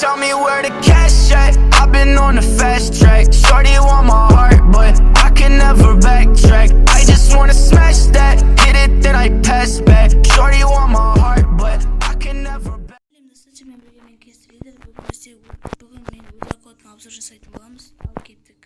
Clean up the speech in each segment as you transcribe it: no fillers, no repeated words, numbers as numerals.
tell me where the cash at. I've been on the fast track. Shorty want my heart, but I can never backtrack. I just wanna smash that, hit it, then I pass back. Shorty want my heart, but I can never back. Bugün men uzak otun obzor жасайтын боламыз. Алып кеттік.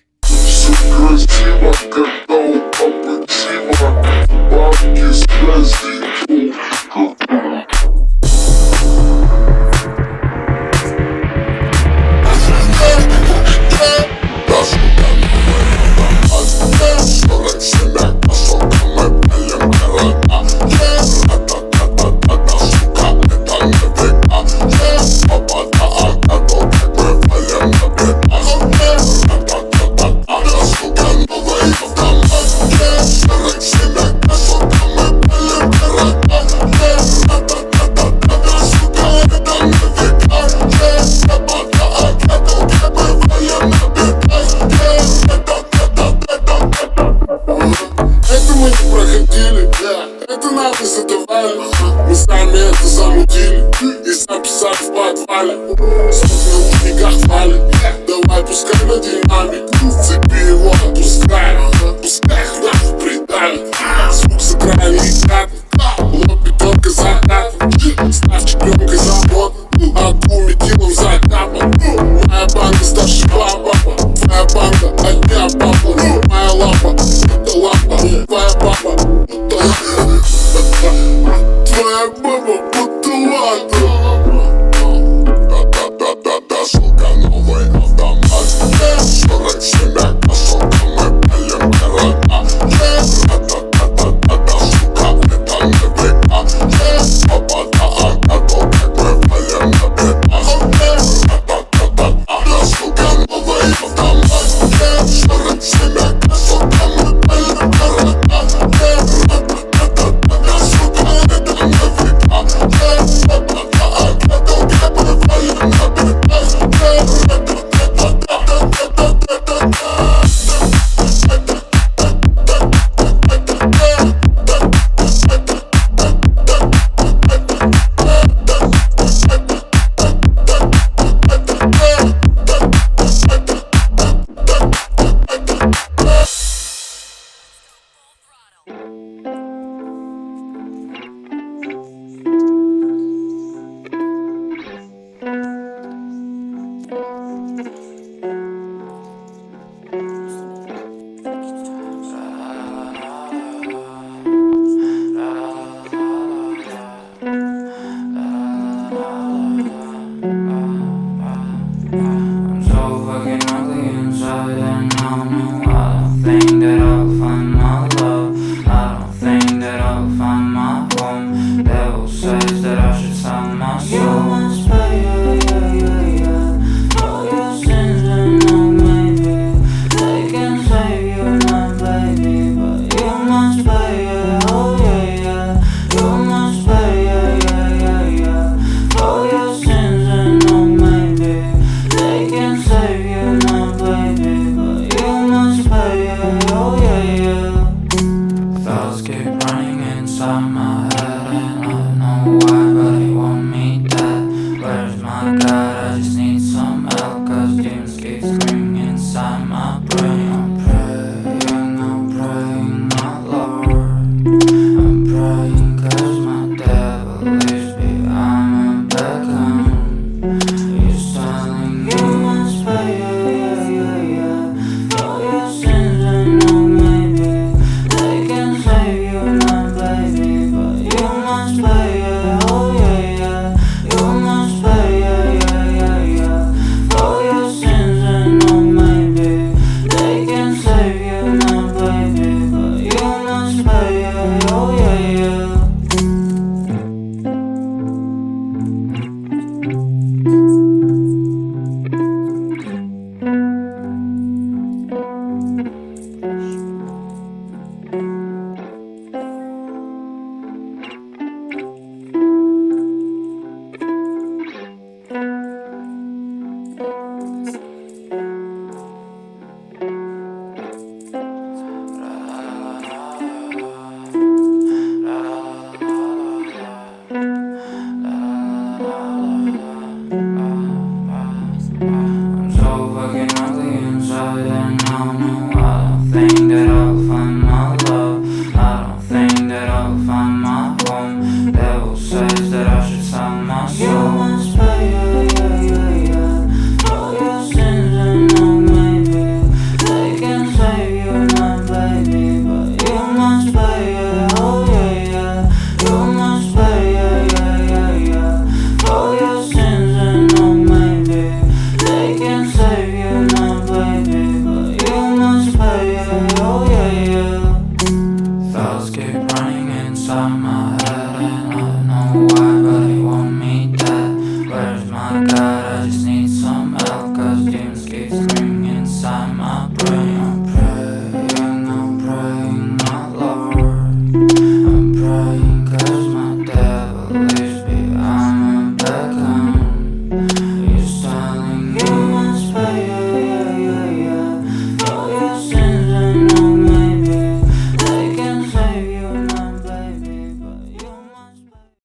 Это надо задавали, мы сами это замутили и записали в подвале. Звук в наушниках валит, давай пускай на динамик.